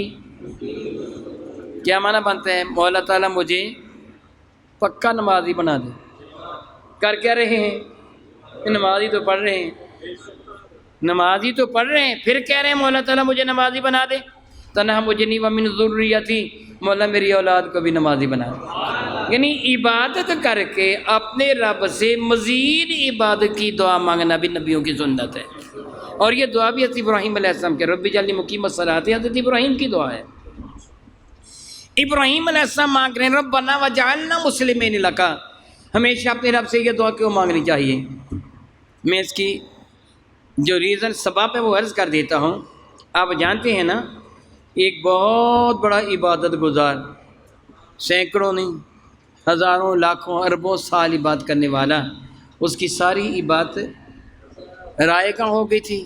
کیا معنی بنتا ہے؟ مولا تعالیٰ مجھے پکا نمازی بنا دے۔ کر کیا رہے ہیں؟ نمازی تو پڑھ رہے ہیں، نمازی تو پڑھ رہے ہیں، پھر کہہ رہے ہیں مولا تعالیٰ مجھے نمازی بنا دے۔ تنہا مجھے نہیں ومن ذریتی، مولا میری اولاد کو بھی نمازی بنا دے۔ یعنی عبادت کر کے اپنے رب سے مزید عبادت کی دعا مانگنا بھی نبیوں کی سنت ہے، اور یہ دعا بھی حضرت ابراہیم علیہ السلام کے رب اجعلنی مقیم الصلاۃ حضرت ابراہیم کی دعا ہے۔ ابراہیم علیہ السلام مانگ رہے ہیں ربنا وجعلنا مسلمین لک، ہمیشہ اپنے رب سے یہ دعا کیوں مانگنی چاہیے؟ میں اس کی جو ریزن سبب ہے وہ عرض کر دیتا ہوں۔ آپ جانتے ہیں نا، ایک بہت بڑا عبادت گزار، سینکڑوں نہیں ہزاروں لاکھوں اربوں سال عبادت کرنے والا، اس کی ساری عبادت رائے کا ہو گئی تھی،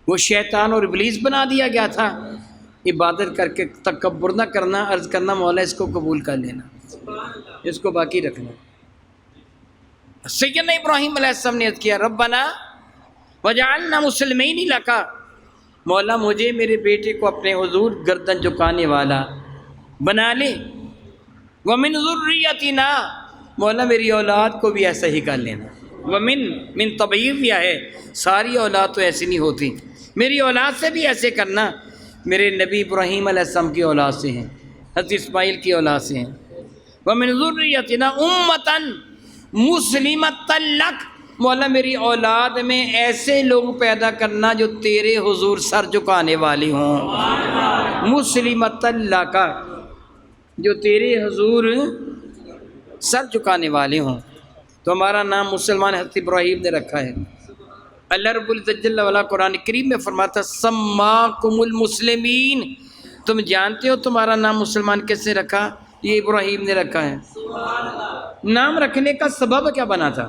وہ شیطان اور ابلیس بنا دیا گیا تھا۔ عبادت کر کے تکبر نہ کرنا، عرض کرنا مولا اس کو قبول کر لینا، اس کو باقی رکھنا۔ سیدنا ابراہیم علیہ السلام نے عرض کیا ربنا وجعلنا مسلمین لک، مولا مجھے میرے بیٹے کو اپنے حضور گردن جھکانے والا بنا لے، ومن ذریتنا، مولا میری اولاد کو بھی ایسا ہی کر لینا۔ من تبعیض یہ ہے، ساری اولاد تو ایسی نہیں ہوتی، میری اولاد سے بھی ایسے کرنا، میرے نبی ابراہیم علیہ السلام کی اولاد سے ہیں، حضرت اسماعیل کی اولاد سے ہیں۔ ومن ذریتنا امتا مسلمتا لک، مولا میری اولاد میں ایسے لوگ پیدا کرنا جو تیرے حضور سر جھکانے والے ہوں، مسلمتا لک، جو تیرے حضور سر جھکانے والے ہوں۔ تو ہمارا نام مسلمان حضرت ابراہیم نے رکھا ہے۔ اللہ رب العزت جل وعلا قرآن کریم میں فرماتا سماکم المسلمین، تم جانتے ہو تمہارا نام مسلمان کس نے رکھا؟ یہ ابراہیم نے رکھا ہے۔ نام رکھنے کا سبب کیا بنا تھا؟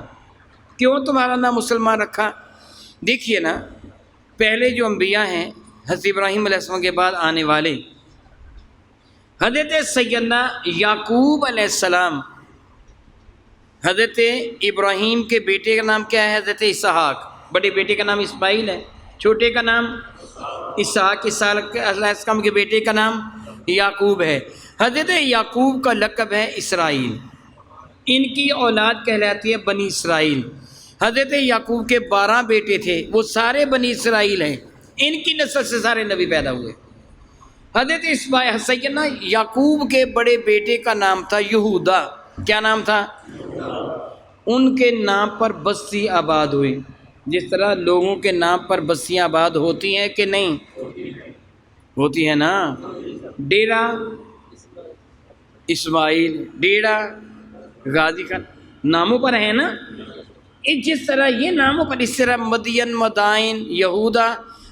کیوں تمہارا نام مسلمان رکھا؟ دیکھیے نا، پہلے جو انبیاء ہیں حضرت ابراہیم علیہ السلام کے بعد آنے والے، حضرت سیدنا یعقوب علیہ السلام، حضرت ابراہیم کے بیٹے کا نام کیا ہے؟ حضرت اسحاق۔ بڑے بیٹے کا نام اسماعیل ہے، چھوٹے کا نام اسحاق، اسحاق علیہ السلام کے بیٹے کا نام یعقوب ہے۔ حضرت یعقوب کا لقب ہے اسرائیل، ان کی اولاد کہلاتی ہے بنی اسرائیل۔ حضرت یعقوب کے 12 بیٹے تھے، وہ سارے بنی اسرائیل ہیں، ان کی نسل سے سارے نبی پیدا ہوئے۔ حضرت سیدنا یعقوب کے بڑے بیٹے کا نام تھا یہودا۔ کیا نام تھا؟ ان کے نام پر بستی آباد ہوئی، جس طرح لوگوں کے نام پر بستیاں آباد ہوتی ہیں کہ نہیں ہوتی ہیں نا۔ ڈیرا اسماعیل، ڈیرا غازی کا ناموں پر ہے نا، جس طرح یہ ناموں پر، اس طرح مدین، مدائن، یہودا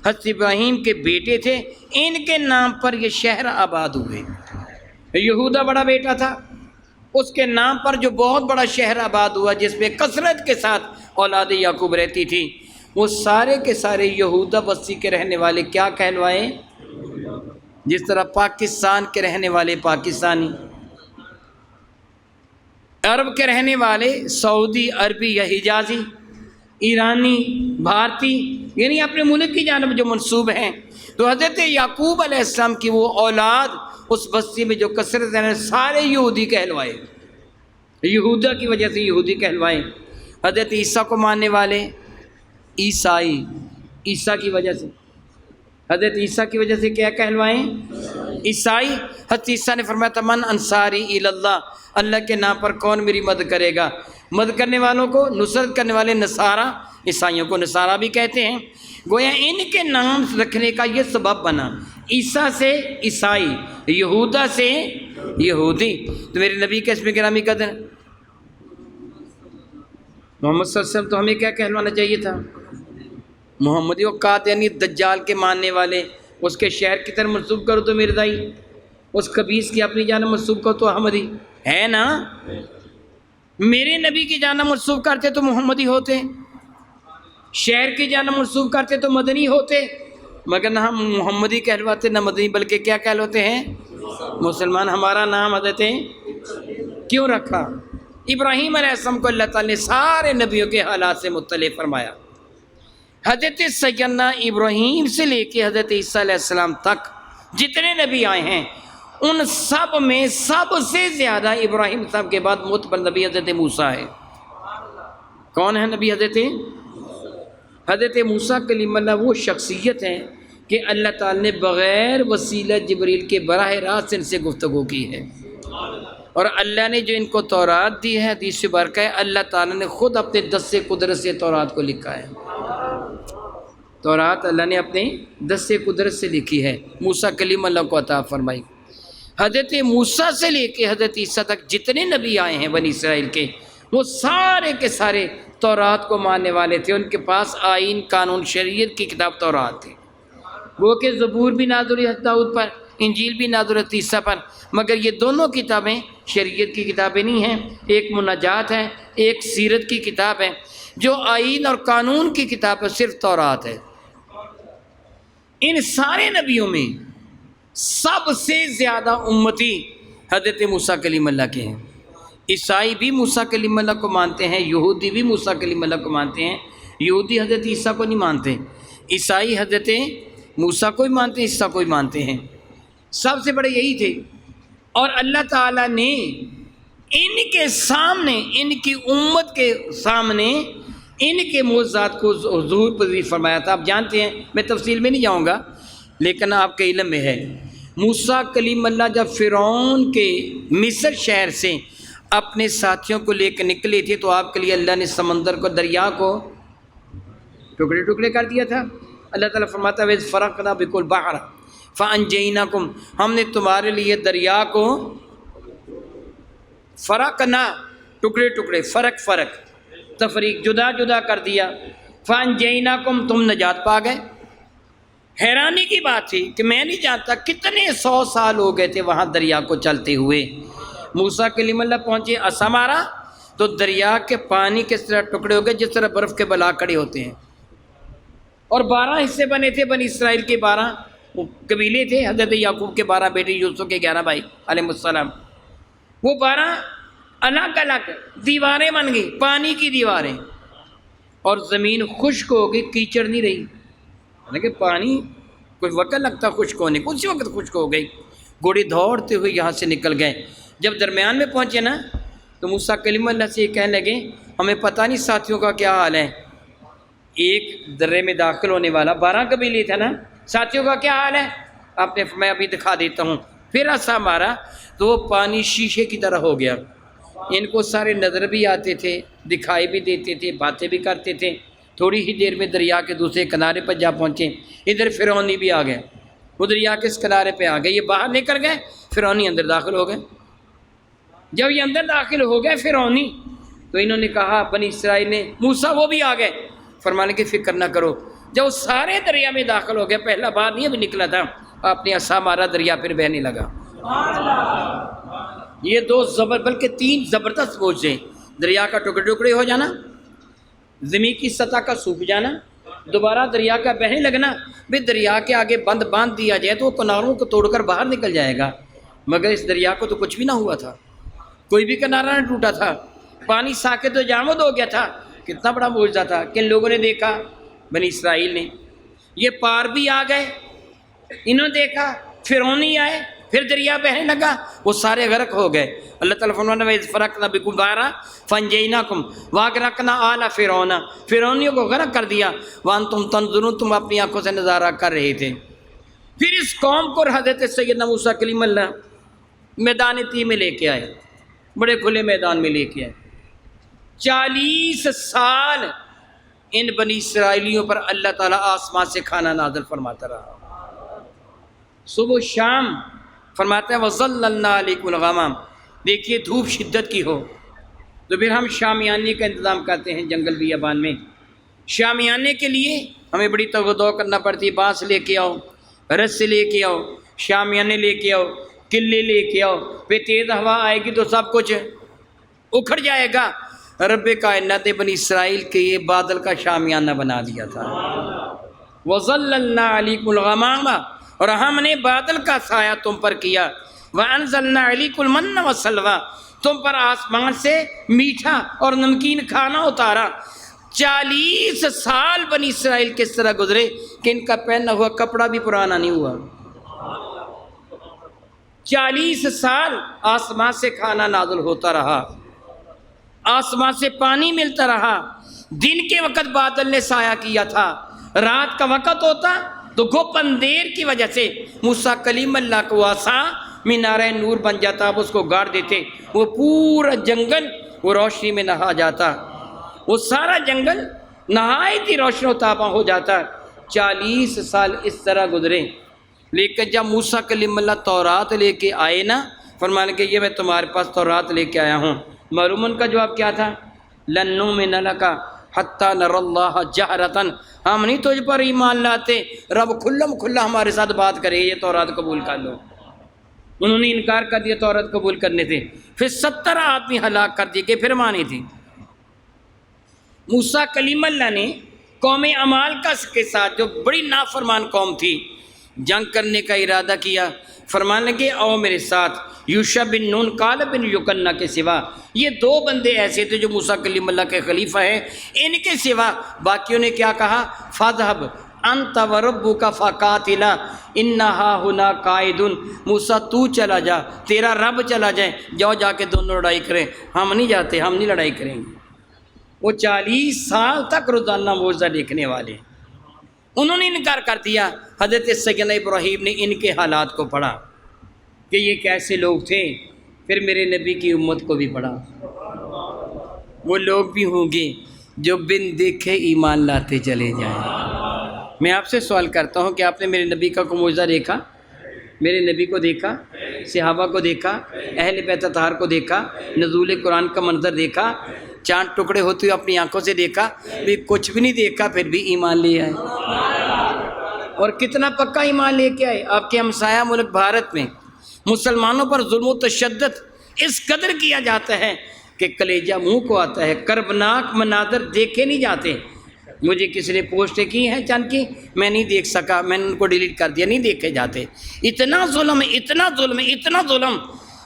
حضرت ابراہیم کے بیٹے تھے، ان کے نام پر یہ شہر آباد ہوئے۔ یہودا بڑا بیٹا تھا، اس کے نام پر جو بہت بڑا شہر آباد ہوا جس میں کثرت کے ساتھ اولاد یعقوب رہتی تھی، وہ سارے کے سارے یہودا بستی کے رہنے والے کیا کہلوائے؟ جس طرح پاکستان کے رہنے والے پاکستانی، عرب کے رہنے والے سعودی عربی یا حجازی، ایرانی، بھارتی، یعنی اپنے ملک کی جانب جو منسوب ہیں۔ تو حضرت یعقوب علیہ السلام کی وہ اولاد اس بستی میں جو کثرت ہے سارے یہودی کہلوائے، یہودا کی وجہ سے یہودی کہلوائے۔ حضرت عیسیٰ کو ماننے والے عیسائی، عیسیٰ کی وجہ سے۔ حضرت عیسیٰ کی وجہ سے کیا کہلوائیں؟ عیسائی۔ حضرت عیسیٰ نے فرمایا تھا من انصاری اللہ، اللہ کے نام پر کون میری مدد کرے گا؟ مدد کرنے والوں کو، نصرت کرنے والے نصارہ، عیسائیوں کو نصارہ بھی کہتے ہیں، گویا ان کے نام رکھنے کا یہ سبب بنا، عیسیٰ سے عیسائی، یہودا سے یہودی۔ تو میرے نبی کا اسم گرامی قدر محمد صلی اللہ علیہ وسلم، تو ہمیں کیا کہلوانا چاہیے تھا؟ محمدی۔ وہ قادیانی دجال کے ماننے والے اس کے شہر کی طرف منسوب کرو تو مرزائی، اس خبیث کی اپنی جانب منسوب کرو تو احمدی ہے نا۔ میرے نبی کی جانب منسوب کرتے تو محمدی ہوتے، شہر کی جانب منسوب کرتے تو مدنی ہوتے، مگر نہ ہم محمدی کہلواتے نہ مدنی، بلکہ کیا کہلواتے ہیں؟ مسلمان۔ ہمارا نام حضرت کیوں رکھا؟ ابراہیم علیہ السلام کو اللہ تعالیٰ نے سارے نبیوں کے حالات سے مطلع فرمایا۔ حضرت سیدنا ابراہیم سے لے کے حضرت عیسیٰ علیہ السلام تک جتنے نبی آئے ہیں، ان سب میں سب سے زیادہ ابراہیم صاحب کے بعد معتبر نبی حضرت موسیٰ ہے۔ کون ہے نبی؟ حضرت موسیٰ کلیم اللہ وہ شخصیت ہے کہ اللہ تعالیٰ نے بغیر وسیلہ جبریل کے براہ راست ان سے گفتگو کی ہے، اور اللہ نے جو ان کو تورات دی ہے، حدیث مبارکہ ہے، اللہ تعالیٰ نے خود اپنے دست قدرت سے تورات کو لکھا ہے۔ تورات اللہ نے اپنے دست قدرت سے لکھی ہے، موسیٰ کلیم اللہ کو عطا فرمائی۔ حضرت موسیٰ سے لے کے حضرت عیسیٰ تک جتنے نبی آئے ہیں بنی اسرائیل کے، وہ سارے کے سارے تورات کو ماننے والے تھے۔ ان کے پاس آئین، قانون، شریعت کی کتاب تورات تھی۔ وہ کہ زبور بھی نازل ہوئی حضرت داؤد پر، انجیل بھی نازل ہوئی حضرت عیسیٰ پر، مگر یہ دونوں کتابیں شریعت کی کتابیں نہیں ہیں۔ ایک مناجات ہے، ایک سیرت کی کتاب ہے۔ جو آئین اور قانون کی کتاب ہے صرف تورات ہے۔ ان سارے نبیوں میں سب سے زیادہ امتی حضرت موسیٰ کلیم اللہ کے ہیں۔ عیسائی بھی موسیٰ کلیم اللہ کو مانتے ہیں، یہودی بھی موسیٰ کلیم اللہ کو مانتے ہیں۔ یہودی حضرت عیسیٰ کو نہیں مانتے، عیسائی حضرت موسیٰ کو ہی مانتے ہیں، عیسیٰ کو ہی مانتے ہیں۔ سب سے بڑے یہی تھے، اور اللہ تعالیٰ نے ان کے سامنے، ان کی امت کے سامنے ان کے معجزات کو ظہور پذیر فرمایا تھا۔ آپ جانتے ہیں، میں تفصیل میں نہیں جاؤں گا، لیکن آپ کے علم میں ہے، موسیٰ کلیم اللہ جب فرعون کے مصر شہر سے اپنے ساتھیوں کو لے کے نکلے تھے تو آپ کے لیے اللہ نے سمندر کو، دریا کو ٹکڑے ٹکڑے کر دیا تھا۔ اللہ تعالیٰ فرماتا ہے وَإِذْ فَرَقْنَا بِكُمُ الْبَحْرَ فَأَنْجَيْنَاكُمْ، ہم نے تمہارے لیے دریا کو فرقنا، ٹکڑے ٹکڑے، فرق فرق، تفریق، جدا جدا کر دیا۔ فَأَنْجَيْنَاكُمْ، تم نجات پا گئے۔ حیرانی کی بات تھی کہ میں نہیں جانتا کتنے 100 سال ہو گئے تھے وہاں دریا کو چلتے ہوئے۔ موسیٰ کلیم اللہ پہنچے، عصا مارا تو دریا کے پانی کس طرح ٹکڑے ہو گئے جس طرح برف کے بلا کھڑے ہوتے ہیں۔ اور 12 حصے بنے تھے بنی اسرائیل کے، 12 قبیلے تھے، حضرت یعقوب کے 12 بیٹے، یوسف کے 11 بھائی علیہ السلام۔ وہ 12 الگ الگ دیواریں بن گئی، پانی کی دیواریں، اور زمین خشک ہو گئی، کیچڑ نہیں رہی۔ لیکن پانی کوئی وقت لگتا خشک ہونے کو، اسی وقت خشک ہو گئی۔ گھوڑے دوڑتے ہوئے یہاں سے نکل گئے۔ جب درمیان میں پہنچے نا تو موسیٰ کلیم اللہ سے یہ کہنے لگے ہمیں پتہ نہیں ساتھیوں کا کیا حال ہے۔ ایک درے میں داخل ہونے والا 12 قبیلے تھا نا، ساتھیوں کا کیا حال ہے؟ آپ نے میں ابھی دکھا دیتا ہوں۔ پھر عصا مارا تو وہ پانی شیشے کی طرح ہو گیا۔ ان کو سارے نظر بھی آتے تھے، دکھائی بھی دیتے تھے، باتیں بھی کرتے تھے۔ تھوڑی ہی دیر میں دریا کے دوسرے کنارے پر جا پہنچے۔ ادھر فرعونی بھی آ گئے، وہ دریا کے اس کنارے پہ آ گئے، یہ باہر نکل گئے، فرعونی اندر داخل ہو گئے۔ جب یہ اندر داخل ہو گئے فرعونی، تو انہوں نے کہا بنی اسرائیل نے، موسیٰ وہ بھی آ گئے، فرمانے کی فکر نہ کرو۔ جب وہ سارے دریا میں داخل ہو گئے، پہلا بار نہیں ابھی نکلا تھا، آپ نے عصا مارا، دریا پھر بہنے لگا۔ یہ 2 بلکہ 3 زبردست موجزے، دریا کا ٹکڑے ٹکڑے ہو جانا، زمین کی سطح کا سوکھ جانا، دوبارہ دریا کا بہنے لگنا۔ بھی دریا کے آگے بند باندھ دیا جائے تو وہ کناروں کو توڑ کر باہر نکل جائے گا، مگر اس دریا کو تو کچھ بھی نہ ہوا تھا، کوئی بھی کنارہ نہ ٹوٹا تھا، پانی ساکت و جامد ہو گیا تھا۔ کتنا بڑا معجزہ تھا۔ کن لوگوں نے دیکھا؟ بنی اسرائیل نے۔ یہ پار بھی آ گئے، انہوں نے دیکھا، فرعونی آئے، پھر دریا بہنے لگا، وہ سارے غرق ہو گئے۔ اللہ تعالیٰ فرمانا وَإِذْ فَرَقْنَا بِكُمُ الْبَحْرَ فَأَنْجَيْنَاكُمْ وَأَغْرَقْنَا آلَ فِرْعَوْنَ، فرعونیوں کو غرق کر دیا۔ وَأَنْتُمْ تَنْظُرُونَ، تم اپنی آنکھوں سے نظارہ کر رہے تھے۔ پھر اس قوم کو حضرت سیدنا موسیٰ کلیم اللہ میدان تی میں لے کے آئے، بڑے کھلے میدان میں لے کے آئے۔ 40 سال ان بنی اسرائیلیوں پر اللہ تعالیٰ آسمان سے کھانا نازل فرماتا رہا، صبح و شام فرماتا ہے وَظَلَّلْنَا عَلَيْكُمُ الْغَمَامَ۔ دیکھیے دھوپ شدت کی ہو تو پھر ہم شامیانے کا انتظام کرتے ہیں جنگل بیابان میں۔ شامیانے کے لیے ہمیں بڑی تگودو کرنا پڑتی ہے، بانس لے کے آؤ، رس لے کے آؤ، شامیانے لے کے آؤ، کلے لے کے آؤ، پھر تیز ہوا آئے گی تو سب کچھ اکھڑ جائے گا۔ رب کائنات نے بنی اسرائیل کے یہ بادل کا شامیانہ بنا دیا تھا۔ وَظَلَّلْنَا عَلَيْكُمُ الْغَمَامَ، اور ہم نے بادل کا سایہ تم پر کیا۔ وَأَنزَلْنَا عَلَيْكُمُ الْمَنَّ وَالسَّلْوَىٰ، تم پر آسمان سے میٹھا اور نمکین کھانا اتارا۔ 40 سال بنی اسرائیل کس طرح گزرے کہ ان کا پہنا ہوا کپڑا بھی پرانا نہیں ہوا۔ 40 سال آسمان سے کھانا نازل ہوتا رہا، آسمان سے پانی ملتا رہا۔ دن کے وقت بادل نے سایہ کیا تھا، رات کا وقت ہوتا تو گھپ اندھیر کی وجہ سے موسیٰ کلیم اللہ کو عصا مینارہ نور بن جاتا، اب اس کو گاڑ دیتے، وہ پورا جنگل وہ روشنی میں نہا جاتا، وہ سارا جنگل نہایت ہی روشن و تاباں ہو جاتا۔ 40 سال اس طرح گزرے، لیکن جب موسیٰ کلیم اللہ تورات لے کے آئے نا، فرمانے کہ یہ میں تمہارے پاس تورات لے کے آیا ہوں، معلوم ان کا جواب کیا تھا؟ لَن نُؤْمِنَ لَكَ حَتَّىٰ نَرَى اللَّهَ جَهْرَةً، ہم نہیں تجھ پر ایمان لاتے، رب کھلم کھلا ہمارے ساتھ بات کرے، یہ تورات قبول کر لو۔ انہوں نے انکار کر دیا تورات قبول کرنے سے، پھر 70 آدمی ہلاک کر دیے کہ پھر مانی تھی۔ موسیٰ کلیم اللہ نے قوم عمالقہ کے ساتھ، جو بڑی نافرمان قوم تھی، جنگ کرنے کا ارادہ کیا۔ فرمانے لگے آؤ میرے ساتھ، یوشع بن نون، کالب بن یکنہ کے سوا یہ 2 بندے ایسے تھے جو موسیٰ کلیم اللہ کے خلیفہ ہیں، ان کے سوا باقیوں نے کیا کہا؟ فَاذْهَبْ أَنْتَ وَرَبُّكَ فَقَاتِلَا إِنَّا هُنَا قَاعِدُونَ، موسیٰ تو چلا جا، تیرا رب چلا جائے، جاؤ جا کے دونوں لڑائی کریں، ہم نہیں جاتے، ہم نہیں لڑائی کریں گے۔ وہ 40 سال تک روزانہ معجزہ دیکھنے والے، انہوں نے انکار کر دیا۔ حضرت سیدنا ابراہیم نے ان کے حالات کو پڑھا کہ یہ کیسے لوگ تھے، پھر میرے نبی کی امت کو بھی پڑھا، وہ لوگ بھی ہوں گے جو بن دیکھے ایمان لاتے چلے جائیں۔ میں آپ سے سوال کرتا ہوں کہ آپ نے میرے نبی کا کوئی معجزہ دیکھا؟ میرے نبی کو دیکھا، صحابہ کو دیکھا، اہل بیت اطہار کو دیکھا، نزول قرآن کا منظر دیکھا، چاند ٹکڑے ہوتے ہوئے اپنی آنکھوں سے دیکھا؟ بھی کچھ بھی نہیں دیکھا، پھر بھی ایمان لے آئے، اور کتنا پکا ایمان لے کے آئے۔ آپ کے ہمسایہ ملک بھارت میں مسلمانوں پر ظلم و تشدد اس قدر کیا جاتا ہے کہ کلیجہ منہ کو آتا ہے، کربناک مناظر دیکھے نہیں جاتے۔ مجھے کسی نے پوسٹیں کی ہیں چند کی، میں نہیں دیکھ سکا، میں نے ان کو ڈیلیٹ کر دیا، نہیں دیکھے جاتے۔ اتنا ظلم ہے، اتنا ظلم ہے، اتنا ظلم،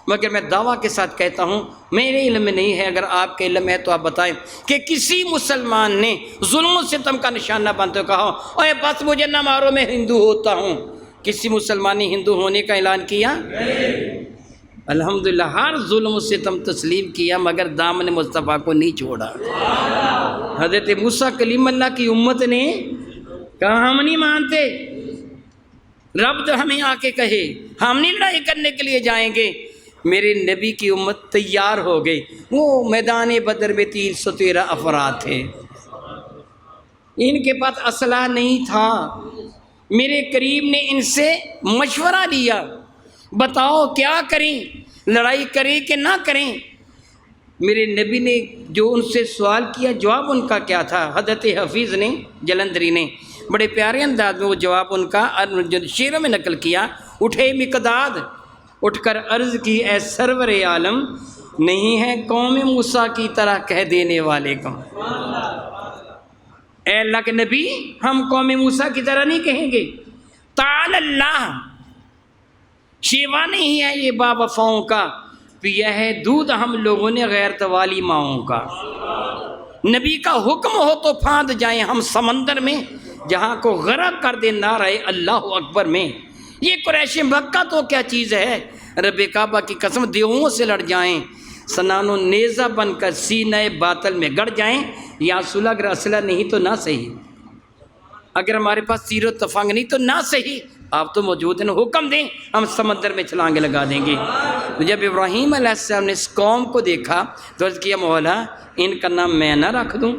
مگر میں دعویٰ کے ساتھ کہتا ہوں میرے علم میں نہیں ہے، اگر آپ کے علم ہے تو آپ بتائیں کہ کسی مسلمان نے ظلم و ستم کا نشانہ بنتے ہوئے کہا اوے بس مجھے نہ مارو میں ہندو ہوتا ہوں؟ کسی مسلمان نے ہندو ہونے کا اعلان کیا؟ الحمدللہ ہر ظلم و ستم تسلیم کیا، مگر دامن مصطفیٰ کو نہیں چھوڑا۔ حضرت موسیٰ کلیم اللہ کی امت نے کہا ہم نہیں مانتے، رب تو ہمیں آ کے کہے، ہم نہیں لڑائی کرنے کے لیے جائیں گے۔ میرے نبی کی امت تیار ہو گئی، وہ میدان بدر میں 313 افراد تھے، ان کے پاس اسلحہ نہیں تھا۔ میرے کریم نے ان سے مشورہ لیا، بتاؤ کیا کریں، لڑائی کریں کہ نہ کریں؟ میرے نبی نے جو ان سے سوال کیا، جواب ان کا کیا تھا؟ حضرت حفیظ نے جلندری نے بڑے پیارے انداز میں وہ جواب ان کا شعروں میں نقل کیا۔ اٹھے مقداد، اٹھ کر عرض کی اے سرور عالم، نہیں ہے قوم موسیٰ کی طرح کہہ دینے والے کو۔ اے اللہ کے نبی، ہم قوم موسیٰ کی طرح نہیں کہیں گے۔ تعالی اللہ، شیوا نہیں ہے یہ با وفاؤں کا، پیا ہے دودھ ہم لوگوں نے غیرت والی ماؤں کا۔ نبی کا حکم ہو تو پھاند جائیں ہم سمندر میں، جہاں کو غرق کر دے نعرہ اللہ اکبر میں۔ یہ قریش مکہ تو کیا چیز ہے، رب کعبہ کی قسم دیووں سے لڑ جائیں، سنان و نیزہ بن کر سینہ باطل میں گڑ جائیں۔ یا صلح اگر اسلحہ نہیں تو نہ صحیح، اگر ہمارے پاس تیر و تفنگ نہیں تو نہ صحیح، آپ تو موجود ہیں، حکم دیں ہم سمندر میں چھلانگیں لگا دیں گے۔ تو جب ابراہیم علیہ السلام نے اس قوم کو دیکھا تو عرض کیا مولا ان کا نام میں نہ رکھ دوں؟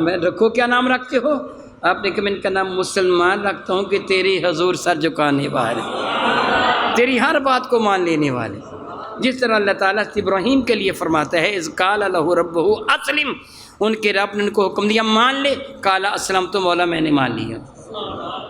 میں رکھو، کیا نام رکھتے ہو؟ آپ نے کہا میں ان کا نام مسلمان رکھتا ہوں کہ تیری حضور سر جھکانے والے، تیری ہر بات کو مان لینے والے۔ جس طرح اللہ تعالیٰ ابراہیم کے لیے فرماتا ہے اذ قال لہ ربہ اسلم، ان کے رب نے ان کو حکم دیا مان لے، قال اسلمت، مولا میں نے مان لیا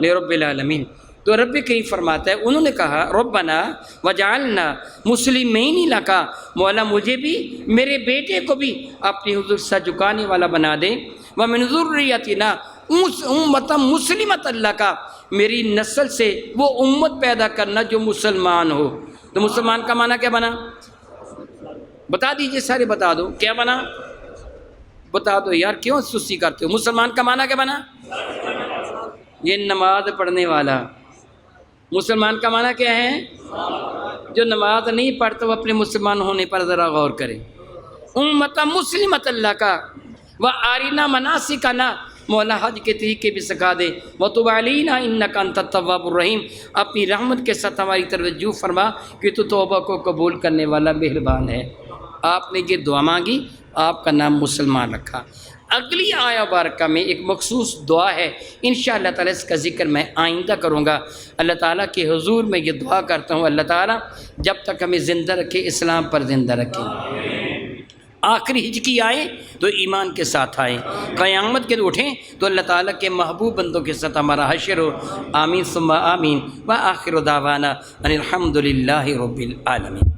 لرب العالمین۔ تو رب کریم فرماتا ہے انہوں نے کہا ربنا وجعلنا مسلمین لک، مولا مجھے بھی میرے بیٹے کو بھی اپنی حضور سر جھکانے والا بنا دے، ومن ذریتنا امتا مسلمۃ لک، میری نسل سے وہ امت پیدا کرنا جو مسلمان ہو۔ تو مسلمان کا معنی کیا بنا؟ بتا دیجئے، سارے بتا دو، کیا بنا؟ بتا دو یار، کیوں سستی کرتے ہو؟ مسلمان کا معنی کیا بنا؟ یہ نماز پڑھنے والا۔ مسلمان کا معنی کیا ہے؟ جو نماز نہیں پڑھتا وہ اپنے مسلمان ہونے پر ذرا غور کرے۔ امت مسلمۃ اللہ کا و آرینا مناسکنا، مولا حج کے طریقے بھی سکھا دے، وتب علینا انک انت التواب الرحیم، اپنی رحمت کے ساتھ ہماری طرف رجوع فرما کہ تو توبہ کو قبول کرنے والا مہربان ہے۔ آپ نے یہ دعا مانگی، آپ کا نام مسلمان رکھا۔ اگلی آیا بارکہ میں ایک مخصوص دعا ہے، انشاءاللہ تعالیٰ اس کا ذکر میں آئندہ کروں گا۔ اللہ تعالیٰ کے حضور میں یہ دعا کرتا ہوں، اللہ تعالیٰ جب تک ہمیں زندہ رکھے اسلام پر زندہ رکھے، آخری ہجکی آئے تو ایمان کے ساتھ آئیں، قیامت کے اٹھیں تو اللہ تعالیٰ کے محبوب بندوں کے ساتھ ہمارا حشر ہو۔ آمین ثم آمین، وآخر دعوانا ان الحمد للہ رب العالمین۔